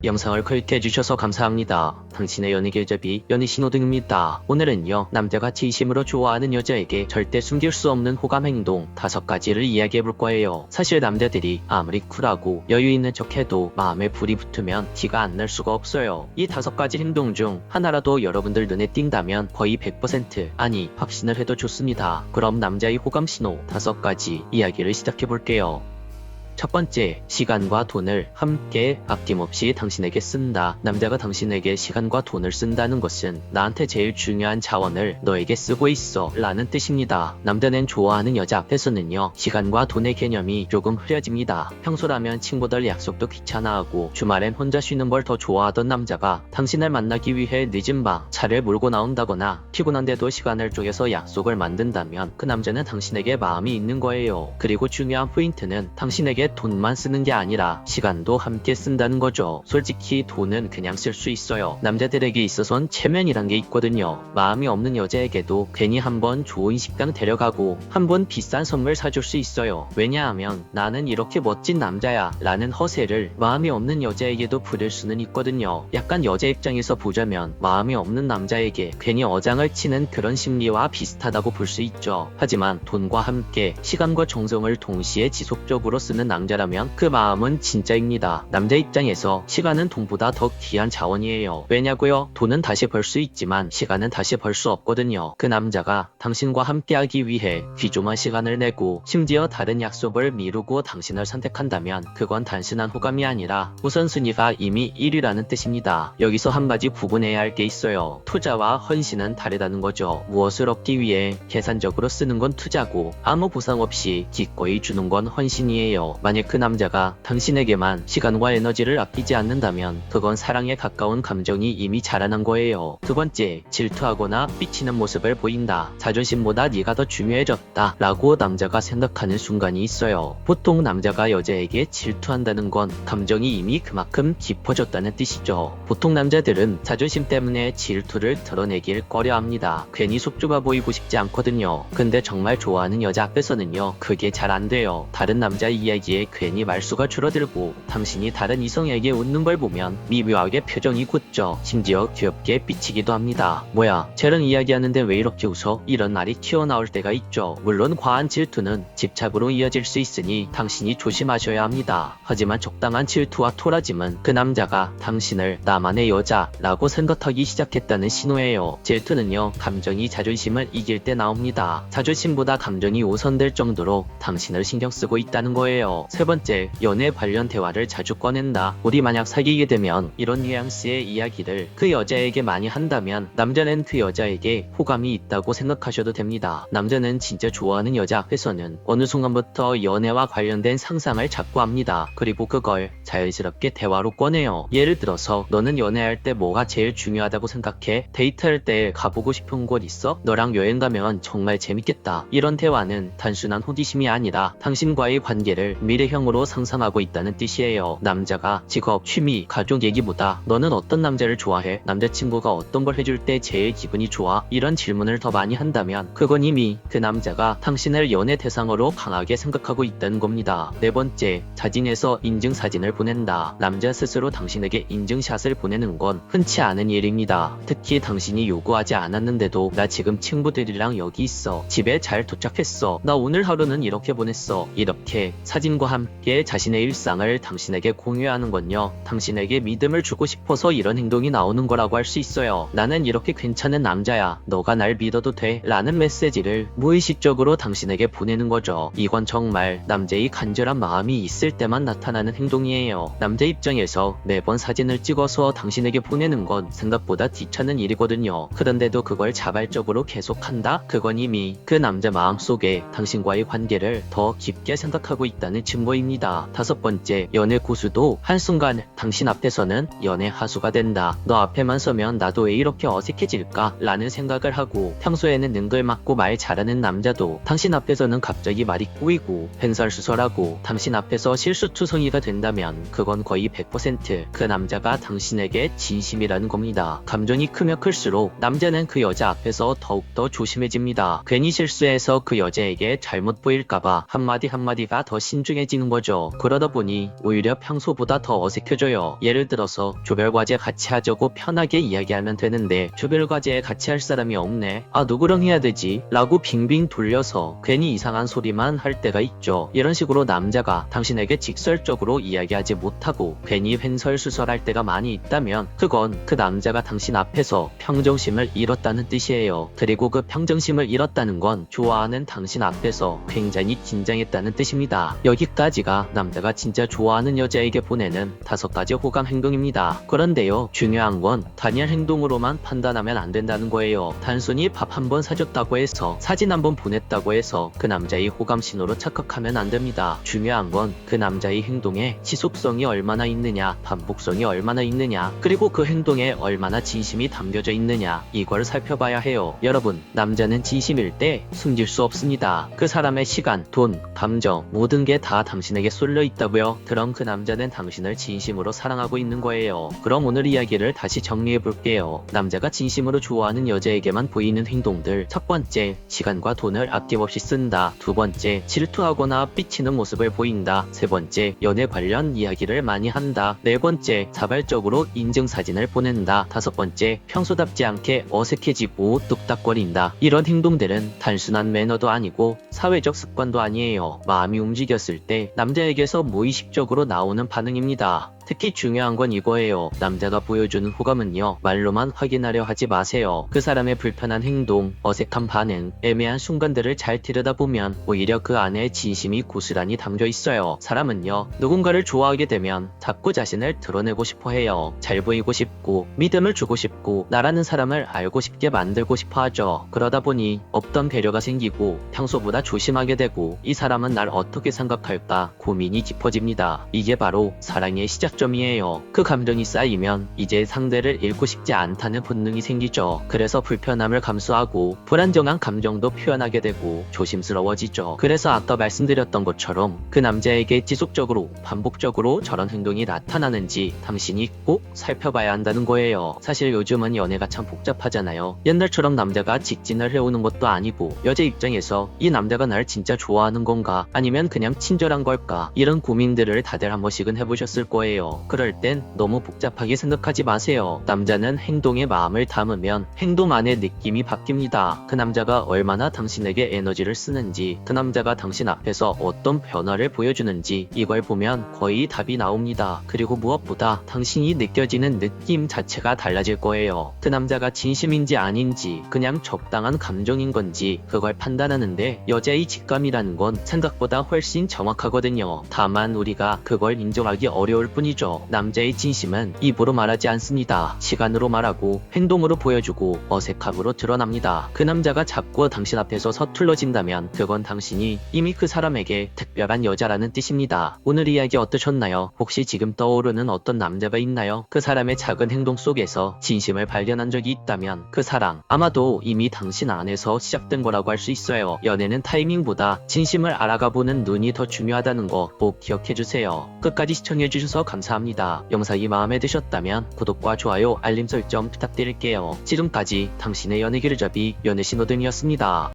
영상을 클릭해주셔서 감사합니다. 당신의 연애 길잡이 연애 신호등입니다. 오늘은요, 남자가 진심으로 좋아하는 여자에게 절대 숨길 수 없는 호감 행동 5가지를 이야기해볼 거예요. 사실 남자들이 아무리 쿨하고 여유 있는 척해도 마음에 불이 붙으면 티가 안 날 수가 없어요. 이 5가지 행동 중 하나라도 여러분들 눈에 띈다면 거의 100% 아니 확신을 해도 좋습니다. 그럼 남자의 호감 신호 5가지 이야기를 시작해볼게요. 첫 번째, 시간과 돈을 함께 아낌없이 당신에게 쓴다. 남자가 당신에게 시간과 돈을 쓴다는 것은 나한테 제일 중요한 자원을 너에게 쓰고 있어 라는 뜻입니다. 남자는 좋아하는 여자 앞에서는요, 시간과 돈의 개념이 조금 흐려집니다. 평소라면 친구들 약속도 귀찮아하고 주말엔 혼자 쉬는 걸 더 좋아하던 남자가 당신을 만나기 위해 늦은 밤 차를 몰고 나온다거나 피곤한데도 시간을 쪼개서 약속을 만든다면 그 남자는 당신에게 마음이 있는 거예요. 그리고 중요한 포인트는 당신에게 돈만 쓰는 게 아니라 시간도 함께 쓴다는 거죠. 솔직히 돈은 그냥 쓸 수 있어요. 남자들에게 있어선 체면이란 게 있거든요. 마음이 없는 여자에게도 괜히 한번 좋은 식당 데려가고 한번 비싼 선물 사줄 수 있어요. 왜냐하면 나는 이렇게 멋진 남자야 라는 허세를 마음이 없는 여자에게도 부릴 수는 있거든요. 약간 여자 입장에서 보자면 마음이 없는 남자에게 괜히 어장을 치는 그런 심리와 비슷하다고 볼 수 있죠. 하지만 돈과 함께 시간과 정성을 동시에 지속적으로 쓰는 남자라면 그 마음은 진짜입니다. 남자 입장에서 시간은 돈보다 더 귀한 자원이에요. 왜냐고요? 돈은 다시 벌 수 있지만 시간은 다시 벌 수 없거든요. 그 남자가 당신과 함께하기 위해 귀중한 시간을 내고 심지어 다른 약속을 미루고 당신을 선택한다면 그건 단순한 호감이 아니라 우선순위가 이미 1위라는 뜻입니다. 여기서 한 가지 구분해야 할 게 있어요. 투자와 헌신은 다르다는 거죠. 무엇을 얻기 위해 계산적으로 쓰는 건 투자고 아무 보상 없이 기꺼이 주는 건 헌신이에요. 만약 그 남자가 당신에게만 시간과 에너지를 아끼지 않는다면 그건 사랑에 가까운 감정이 이미 자라난 거예요. 두 번째, 질투하거나 삐치는 모습을 보인다. 자존심보다 네가 더 중요해졌다 라고 남자가 생각하는 순간이 있어요. 보통 남자가 여자에게 질투한다는 건 감정이 이미 그만큼 깊어졌다는 뜻이죠. 보통 남자들은 자존심 때문에 질투를 드러내길 꺼려합니다. 괜히 속 좁아 보이고 싶지 않거든요. 근데 정말 좋아하는 여자 앞에서는요, 그게 잘 안 돼요. 다른 남자의 이야기에 괜히 말수가 줄어들고 당신이 다른 이성에게 웃는 걸 보면 미묘하게 표정이 굳죠. 심지어 귀엽게 삐치기도 합니다. 뭐야, 쟤랑 이야기하는데 왜 이렇게 웃어? 이런 말이 튀어나올 때가 있죠. 물론 과한 질투는 집착으로 이어질 수 있으니 당신이 조심하셔야 합니다. 하지만 적당한 질투와 토라짐은 그 남자가 당신을 나만의 여자라고 생각하기 시작했다는 신호예요. 질투는요, 감정이 자존심을 이길 때 나옵니다. 자존심보다 감정이 우선될 정도로 당신을 신경 쓰고 있다는 거예요. 세 번째, 연애 관련 대화를 자주 꺼낸다. 우리 만약 사귀게 되면 이런 뉘앙스의 이야기를 그 여자에게 많이 한다면 남자는 그 여자에게 호감이 있다고 생각하셔도 됩니다. 남자는 진짜 좋아하는 여자 앞에서는 어느 순간부터 연애와 관련된 상상을 자꾸 합니다. 그리고 그걸 자연스럽게 대화로 꺼내요. 예를 들어서 너는 연애할 때 뭐가 제일 중요하다고 생각해? 데이트할 때 가보고 싶은 곳 있어? 너랑 여행 가면 정말 재밌겠다. 이런 대화는 단순한 호기심이 아니라 당신과의 관계를 미래형으로 상상하고 있다는 뜻이에요. 남자가 직업, 취미, 가족 얘기보다 너는 어떤 남자를 좋아해? 남자친구가 어떤 걸 해줄 때 제일 기분이 좋아? 이런 질문을 더 많이 한다면 그건 이미 그 남자가 당신을 연애 대상으로 강하게 생각하고 있다는 겁니다. 네 번째, 사진에서 인증사진을 보낸다. 남자 스스로 당신에게 인증샷을 보내는 건 흔치 않은 일입니다. 특히 당신이 요구하지 않았는데도 나 지금 친구들이랑 여기 있어. 집에 잘 도착했어. 나 오늘 하루는 이렇게 보냈어. 이렇게 사진과 함께 자신의 일상을 당신에게 공유하는 건요, 당신에게 믿음을 주고 싶어서 이런 행동이 나오는 거라고 할 수 있어요. 나는 이렇게 괜찮은 남자야. 너가 날 믿어도 돼 라는 메시지를 무의식적으로 당신에게 보내는 거죠. 이건 정말 남자의 간절한 마음이 있을 때만 나타나는 행동이에요. 남자 입장에서 매번 사진을 찍어서 당신에게 보내는 건 생각보다 귀찮은 일이거든요. 그런데도 그걸 자발적으로 계속한다? 그건 이미 그 남자 마음속에 당신과의 관계를 더 깊게 생각하고 있다는 증거입니다. 다섯 번째, 연애 고수도 한순간 당신 앞에서는 연애 하수가 된다. 너 앞에만 서면 나도 왜 이렇게 어색해질까? 라는 생각을 하고 평소에는 능글맞고 말 잘하는 남자도 당신 앞에서는 갑자기 말이 꼬이고 횡설수설하고 당신 앞에서 실수투성이가 된다면 그건 거의 100% 그 남자가 당신에게 진심이라는 겁니다. 감정이 크면 클수록 남자는 그 여자 앞에서 더욱더 조심해집니다. 괜히 실수해서 그 여자에게 잘못 보일까봐 한마디 한마디가 더 신중해 팽팽해지는 거죠. 그러다 보니 오히려 평소보다 더 어색해져요. 예를 들어서 조별과제 같이 하자고 편하게 이야기하면 되는데 조별과제에 같이 할 사람이 없네. 아, 누구랑 해야 되지? 라고 빙빙 돌려서 괜히 이상한 소리만 할 때가 있죠. 이런 식으로 남자가 당신에게 직설적으로 이야기하지 못하고 괜히 횡설수설할 때가 많이 있다면 그건 그 남자가 당신 앞에서 평정심을 잃었다는 뜻이에요. 그리고 그 평정심을 잃었다는 건 좋아하는 당신 앞에서 굉장히 긴장했다는 뜻입니다. 여기까지가 남자가 진짜 좋아하는 여자에게 보내는 5가지 호감 행동입니다. 그런데요, 중요한 건 단일 행동으로만 판단하면 안 된다는 거예요. 단순히 밥 한 번 사줬다고 해서 사진 한 번 보냈다고 해서 그 남자의 호감 신호로 착각하면 안 됩니다. 중요한 건 그 남자의 행동에 지속성이 얼마나 있느냐, 반복성이 얼마나 있느냐, 그리고 그 행동에 얼마나 진심이 담겨져 있느냐, 이걸 살펴봐야 해요. 여러분, 남자는 진심일 때 숨길 수 없습니다. 그 사람의 시간, 돈, 감정, 모든 게 다 당신에게 쏠려 있다고요. 그럼 그 남자는 당신을 진심으로 사랑하고 있는 거예요. 그럼 오늘 이야기를 다시 정리해 볼게요. 남자가 진심으로 좋아하는 여자에게만 보이는 행동들. 첫 번째, 시간과 돈을 아낌없이 쓴다. 두 번째, 질투하거나 삐치는 모습을 보인다. 세 번째, 연애 관련 이야기를 많이 한다. 네 번째, 자발적으로 인증사진을 보낸다. 다섯 번째, 평소답지 않게 어색해지고 뚝딱거린다. 이런 행동들은 단순한 매너도 아니고 사회적 습관도 아니에요. 마음이 움직였을 때 남자에게서 무의식적으로 나오는 반응입니다. 특히 중요한 건 이거예요. 남자가 보여주는 호감은요, 말로만 확인하려 하지 마세요. 그 사람의 불편한 행동, 어색한 반응, 애매한 순간들을 잘 들여다보면 오히려 그 안에 진심이 고스란히 담겨 있어요. 사람은요, 누군가를 좋아하게 되면 자꾸 자신을 드러내고 싶어 해요. 잘 보이고 싶고 믿음을 주고 싶고 나라는 사람을 알고 싶게 만들고 싶어 하죠. 그러다 보니 없던 배려가 생기고 평소보다 조심하게 되고 이 사람은 날 어떻게 생각할까 고민이 깊어집니다. 이게 바로 사랑의 시작점이에요. 그 감정이 쌓이면 이제 상대를 잃고 싶지 않다는 본능이 생기죠. 그래서 불편함을 감수하고 불안정한 감정도 표현하게 되고 조심스러워지죠. 그래서 아까 말씀드렸던 것처럼 그 남자에게 지속적으로 반복적으로 저런 행동이 나타나는지 당신이 꼭 살펴봐야 한다는 거예요. 사실 요즘은 연애가 참 복잡하잖아요. 옛날처럼 남자가 직진을 해오는 것도 아니고 여자 입장에서 이 남자가 날 진짜 좋아하는 건가 아니면 그냥 친절한 걸까, 이런 고민들을 다들 한 번씩은 해보셨을 거예요. 그럴 땐 너무 복잡하게 생각하지 마세요. 남자는 행동에 마음을 담으면 행동 안에 느낌이 바뀝니다. 그 남자가 얼마나 당신에게 에너지를 쓰는지, 그 남자가 당신 앞에서 어떤 변화를 보여주는지, 이걸 보면 거의 답이 나옵니다. 그리고 무엇보다 당신이 느껴지는 느낌 자체가 달라질 거예요. 그 남자가 진심인지 아닌지, 그냥 적당한 감정인 건지, 그걸 판단하는데 여자의 직감이라는 건 생각보다 훨씬 정확하거든요. 다만 우리가 그걸 인정하기 어려울 뿐이죠. 남자의 진심은 입으로 말하지 않습니다. 시간으로 말하고 행동으로 보여주고 어색함으로 드러납니다. 그 남자가 자꾸 당신 앞에서 서툴러진다면 그건 당신이 이미 그 사람에게 특별한 여자라는 뜻입니다. 오늘 이야기 어떠셨나요? 혹시 지금 떠오르는 어떤 남자가 있나요? 그 사람의 작은 행동 속에서 진심을 발견한 적이 있다면 그 사랑 아마도 이미 당신 안에서 시작된 거라고 할 수 있어요. 연애는 타이밍보다 진심을 알아가보는 눈이 더 중요하다는 거 꼭 기억해주세요. 끝까지 시청해주셔서 감사합니다. 영상이 마음에 드셨다면 구독과 좋아요, 알림 설정 부탁드릴게요. 지금까지 당신의 연애 길잡이 연애 신호등이었습니다.